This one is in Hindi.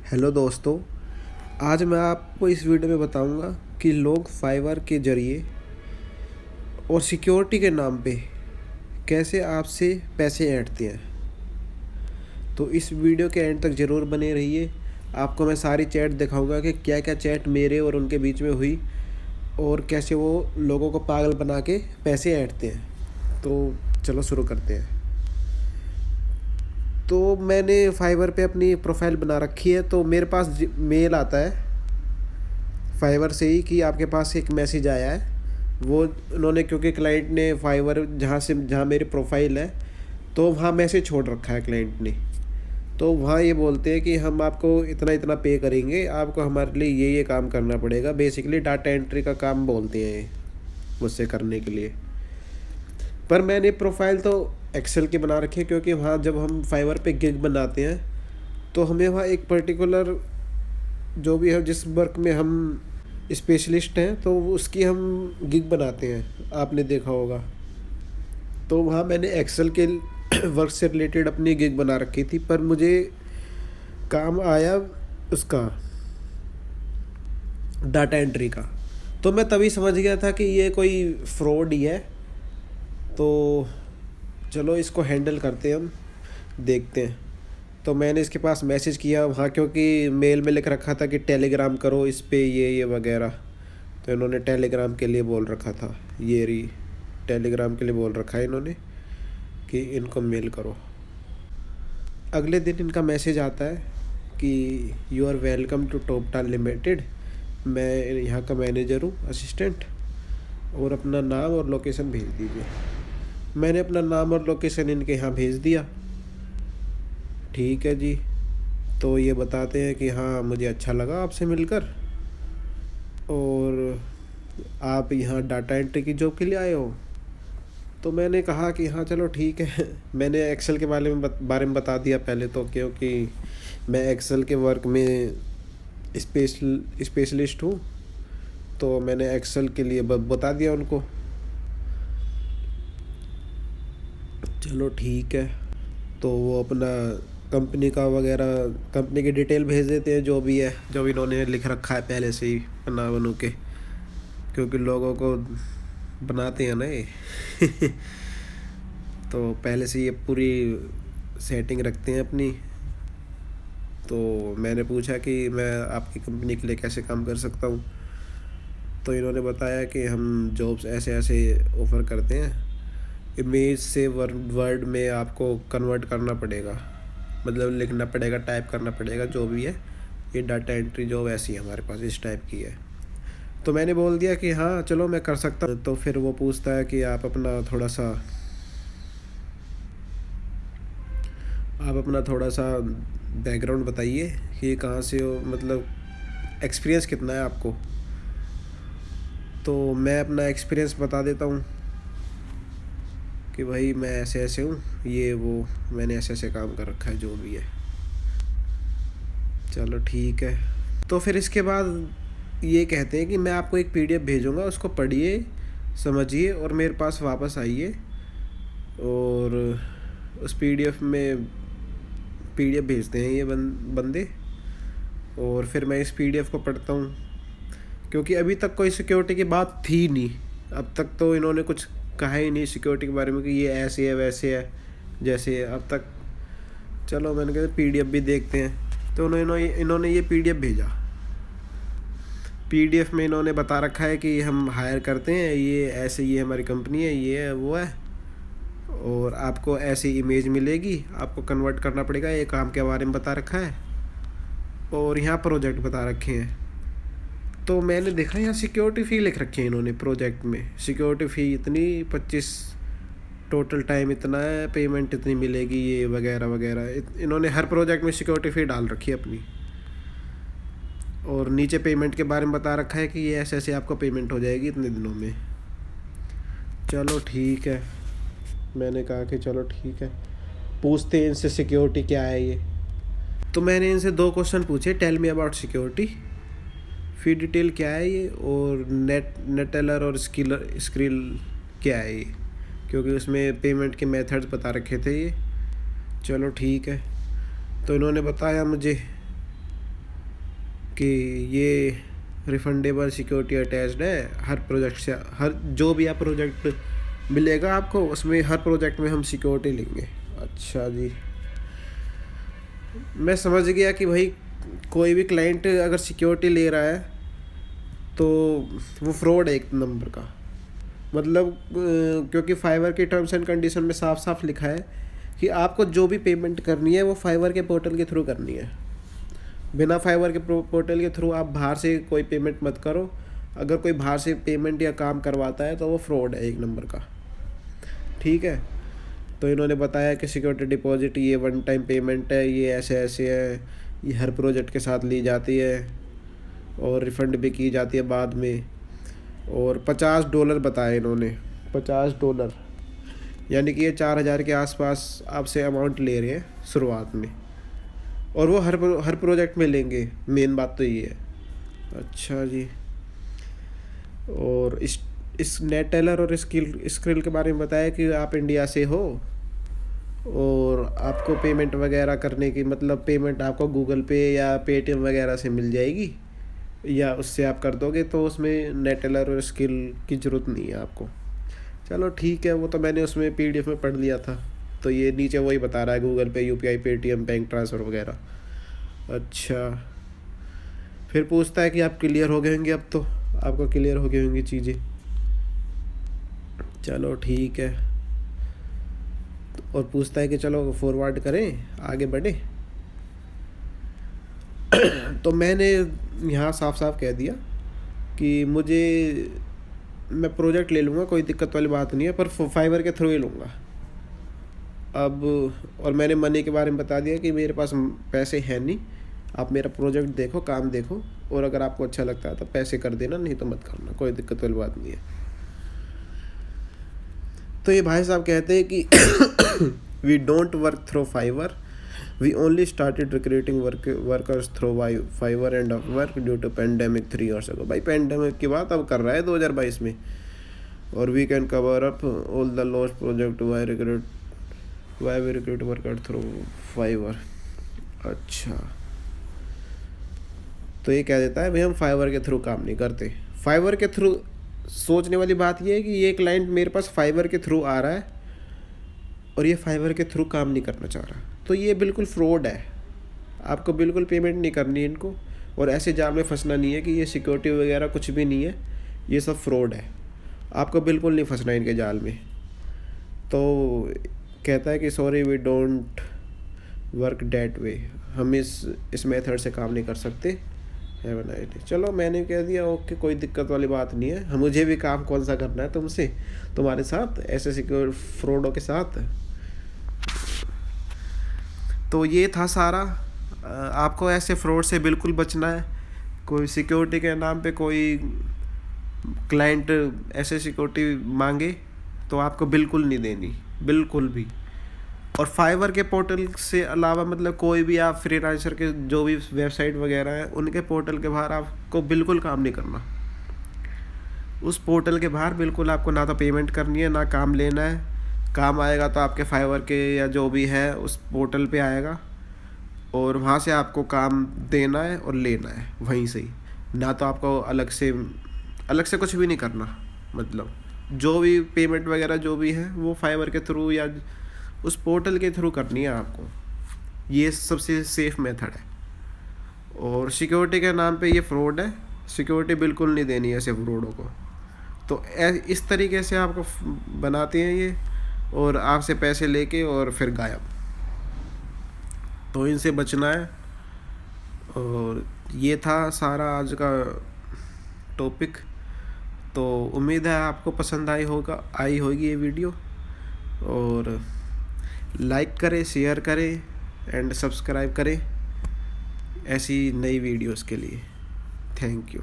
हेलो दोस्तों। आज मैं आपको इस वीडियो में बताऊंगा कि लोग फाइवर के ज़रिए और सिक्योरिटी के नाम पे कैसे आपसे पैसे ऐंठते हैं। तो इस वीडियो के एंड तक ज़रूर बने रहिए। आपको मैं सारी चैट दिखाऊंगा कि क्या क्या चैट मेरे और उनके बीच में हुई और कैसे वो लोगों को पागल बना के पैसे ऐंठते हैं। तो चलो शुरू करते हैं। तो मैंने फाइवर पे अपनी प्रोफाइल बना रखी है, तो मेरे पास मेल आता है फाइवर से ही कि आपके पास एक मैसेज आया है। वो उन्होंने, क्योंकि क्लाइंट ने फाइवर जहाँ मेरी प्रोफाइल है तो वहाँ मैसेज छोड़ रखा है क्लाइंट ने। तो वहाँ ये बोलते हैं कि हम आपको इतना इतना पे करेंगे, आपको हमारे लिए ये काम करना पड़ेगा। बेसिकली डाटा एंट्री का काम बोलते हैं ये मुझसे करने के लिए। पर मैंने प्रोफाइल तो एक्सेल की बना रखी है, क्योंकि वहाँ जब हम फाइवर पे गिग बनाते हैं तो हमें वहाँ एक पर्टिकुलर जो भी है, जिस वर्क में हम स्पेशलिस्ट हैं, तो उसकी हम गिग बनाते हैं, आपने देखा होगा। तो वहाँ मैंने एक्सेल के वर्क से रिलेटेड अपनी गिग बना रखी थी, पर मुझे काम आया उसका डाटा एंट्री का। तो मैं तभी समझ गया था कि ये कोई फ्रॉड ही है। तो चलो इसको हैंडल करते हैं, हम देखते हैं। तो मैंने इसके पास मैसेज किया वहाँ, क्योंकि मेल में लिख रखा था कि टेलीग्राम करो इस पे ये वगैरह। तो इन्होंने टेलीग्राम के लिए बोल रखा था, ये रही टेलीग्राम के लिए बोल रखा है इन्होंने कि इनको मेल करो। अगले दिन इनका मैसेज आता है कि you are welcome to Toptal limited. मैं यहाँ का मैनेजर हूँ, असिस्टेंट, और अपना नाम और लोकेशन भेज दीजिए। मैंने अपना नाम और लोकेशन इनके यहाँ भेज दिया। ठीक है जी। तो ये बताते हैं कि हाँ, मुझे अच्छा लगा आपसे मिलकर, और आप यहाँ डाटा एंट्री की जॉब के लिए आए हो। तो मैंने कहा कि हाँ चलो ठीक है। मैंने एक्सेल के बारे में बता दिया पहले तो, क्योंकि मैं एक्सेल के वर्क में स्पेशलिस्ट हूँ। तो मैंने एक्सेल के लिए बता दिया उनको। चलो ठीक है। तो वो अपना कंपनी का वगैरह, कंपनी की डिटेल भेज देते हैं, जो भी है, जो भी इन्होंने लिख रखा है पहले से ही बना बनू के, क्योंकि लोगों को बनाते हैं ना ये। तो पहले से ये पूरी सेटिंग रखते हैं अपनी। तो मैंने पूछा कि मैं आपकी कंपनी के लिए कैसे काम कर सकता हूँ। तो इन्होंने बताया कि हम जॉब्स ऐसे ऐसे ऑफ़र करते हैं, इमेज से वर्ड में आपको कन्वर्ट करना पड़ेगा, मतलब लिखना पड़ेगा, टाइप करना पड़ेगा, जो भी है। ये डाटा एंट्री जॉब ऐसी है हमारे पास, इस टाइप की है। तो मैंने बोल दिया कि हाँ चलो मैं कर सकता हूँ। तो फिर वो पूछता है कि आप अपना थोड़ा सा बैकग्राउंड बताइए कि कहाँ से हो, मतलब एक्सपीरियंस कितना है आपको। तो मैं अपना एक्सपीरियंस बता देता हूँ कि भाई मैं ऐसे ऐसे हूँ, ये वो, मैंने ऐसे ऐसे काम कर रखा है, जो भी है। चलो ठीक है। तो फिर इसके बाद ये कहते हैं कि मैं आपको एक पीडीएफ भेजूँगा, उसको पढ़िए, समझिए और मेरे पास वापस आइए। और उस पीडीएफ भेजते हैं ये बंदे। और फिर मैं इस पीडीएफ को पढ़ता हूँ, क्योंकि अभी तक कोई सिक्योरिटी की बात थी नहीं। अब तक तो इन्होंने कुछ कहा ही नहीं सिक्योरिटी के बारे में कि ये ऐसे है वैसे है जैसे अब तक। चलो मैंने कहा पीडीएफ भी देखते हैं। तो इन्होंने ये पीडीएफ भेजा। पीडीएफ में इन्होंने बता रखा है कि हम हायर करते हैं, ये ऐसे, ये हमारी कंपनी है, ये है वो है, और आपको ऐसी इमेज मिलेगी, आपको कन्वर्ट करना पड़ेगा, ये काम के बारे में बता रखा है, और यहाँ प्रोजेक्ट बता रखे हैं। तो मैंने देखा यहाँ सिक्योरिटी फ़ी लिख रखी है इन्होंने प्रोजेक्ट में। सिक्योरिटी फ़ी इतनी 25, टोटल टाइम इतना है, पेमेंट इतनी मिलेगी, ये वगैरह वगैरह। इन्होंने हर प्रोजेक्ट में सिक्योरिटी फ़ी डाल रखी है अपनी। और नीचे पेमेंट के बारे में बता रखा है कि ये ऐसे ऐसे आपको पेमेंट हो जाएगी इतने दिनों में। चलो ठीक है। मैंने कहा कि चलो ठीक है, पूछते हैं इनसे सिक्योरिटी क्या है ये। तो मैंने इनसे 2 क्वेश्चन पूछे, tell me about security, fee detail क्या है ये, और नेटेलर और स्क्रिल क्या है ये, क्योंकि उसमें पेमेंट के मेथड्स बता रखे थे ये। चलो ठीक है। तो इन्होंने बताया मुझे कि ये रिफंडेबल सिक्योरिटी अटैच्ड है हर प्रोजेक्ट से, हर जो भी आप प्रोजेक्ट मिलेगा आपको उसमें हर प्रोजेक्ट में हम सिक्योरिटी लेंगे। अच्छा जी, मैं समझ गया कि भाई कोई भी क्लाइंट अगर सिक्योरिटी ले रहा है तो वो फ्रॉड है एक नंबर का। मतलब क्योंकि फाइवर के टर्म्स एंड कंडीशन में साफ साफ लिखा है कि आपको जो भी पेमेंट करनी है वो फाइवर के पोर्टल के थ्रू करनी है। बिना फाइवर के पोर्टल के थ्रू आप बाहर से कोई पेमेंट मत करो। अगर कोई बाहर से पेमेंट या काम करवाता है तो वो फ्रॉड है एक नंबर का। ठीक है, तो इन्होंने बताया कि सिक्योरिटी डिपॉजिट ये वन टाइम पेमेंट है, ये ऐसे ऐसे है, ये हर प्रोजेक्ट के साथ ली जाती है और रिफ़ंड भी की जाती है बाद में। और $50 बताया इन्होंने, $50, यानी कि ये 4,000 के आसपास आपसे अमाउंट ले रहे हैं शुरुआत में, और वो हर प्रोजेक्ट में लेंगे। मेन बात तो ये है। अच्छा जी, और इस नेटटेलर और स्क्रिल के बारे में बताया कि आप इंडिया से हो और आपको पेमेंट वगैरह करने की, मतलब पेमेंट आपको गूगल पे या पेटीएम वगैरह से मिल जाएगी या उससे आप कर दोगे, तो उसमें नेटटेलर और स्क्रिल की ज़रूरत नहीं है आपको। चलो ठीक है, वो तो मैंने उसमें PDF में पढ़ लिया था। तो ये नीचे वही बता रहा है, गूगल पे, UPI, पेटीएम, बैंक ट्रांसफ़र वगैरह। अच्छा, फिर पूछता है कि आप क्लियर हो गए होंगे, अब तो आपको क्लियर हो गई होंगी चीज़ें। चलो ठीक है, और पूछता है कि चलो फॉरवर्ड करें, आगे बढ़े। तो मैंने यहाँ साफ साफ कह दिया कि मैं प्रोजेक्ट ले लूँगा, कोई दिक्कत वाली बात नहीं है, पर फाइवर के थ्रू ही लूँगा। अब और मैंने मनी के बारे में बता दिया कि मेरे पास पैसे हैं नहीं, आप मेरा प्रोजेक्ट देखो, काम देखो, और अगर आपको अच्छा लगता है तो पैसे कर देना, नहीं तो मत करना, कोई दिक्कत वाली बात नहीं है। तो ये भाई साहब कहते हैं कि we don't work through Fiverr, we only started recruiting workers through Fiverr and Upwork due to pandemic 3 years ago। भाई पेंडेमिक की बात अब कर रहा है 2022 में। और we can cover up all the lost project why we recruit worker through Fiverr. अच्छा, तो ये कह देता है भाई हम फाइवर के थ्रू काम नहीं करते। फाइवर के थ्रू, सोचने वाली बात ये है कि ये क्लाइंट मेरे पास फाइवर के थ्रू आ रहा है और ये फाइवर के थ्रू काम नहीं करना चाह रहा, तो ये बिल्कुल फ्रॉड है। आपको बिल्कुल पेमेंट नहीं करनी है इनको, और ऐसे जाल में फंसना नहीं है कि ये सिक्योरिटी वगैरह कुछ भी नहीं है, ये सब फ्रॉड है। आपको बिल्कुल नहीं फंसना है इनके जाल में। तो कहता है कि sorry we don't work that way, हम इस मेथड से काम नहीं कर सकते, हैव अ नाइस डे। चलो मैंने कह दिया ओके, कोई दिक्कत वाली बात नहीं है, मुझे भी काम कौन सा करना है तुमसे, तुम्हारे साथ ऐसे सिक्योर फ्रॉडों के साथ। तो ये था सारा। आपको ऐसे फ्रॉड से बिल्कुल बचना है। कोई सिक्योरिटी के नाम पे कोई क्लाइंट ऐसे सिक्योरिटी मांगे तो आपको बिल्कुल नहीं देनी, बिल्कुल भी। और फाइवर के पोर्टल से अलावा, मतलब कोई भी आप फ्रीलांसर के जो भी वेबसाइट वगैरह हैं उनके पोर्टल के बाहर आपको बिल्कुल काम नहीं करना। उस पोर्टल के बाहर बिल्कुल आपको ना तो पेमेंट करनी है, ना काम लेना है। काम आएगा तो आपके फाइवर के या जो भी है उस पोर्टल पे आएगा, और वहाँ से आपको काम देना है और लेना है वहीं से ही, ना तो आपको अलग से कुछ भी नहीं करना। मतलब जो भी पेमेंट वगैरह जो भी है वो फाइवर के थ्रू या उस पोर्टल के थ्रू करनी है आपको। ये सबसे सेफ मेथड है। और सिक्योरिटी के नाम पे ये फ्रॉड है, सिक्योरिटी बिल्कुल नहीं देनी है ऐसे फ्रॉडों को। तो इस तरीके से आपको बनाते हैं ये, और आपसे पैसे लेके और फिर गायब। तो इनसे बचना है। और ये था सारा आज का टॉपिक। तो उम्मीद है आपको पसंद आई होगी ये वीडियो, और लाइक करें, शेयर करें एंड सब्सक्राइब करें ऐसी नई वीडियोस के लिए। Thank you.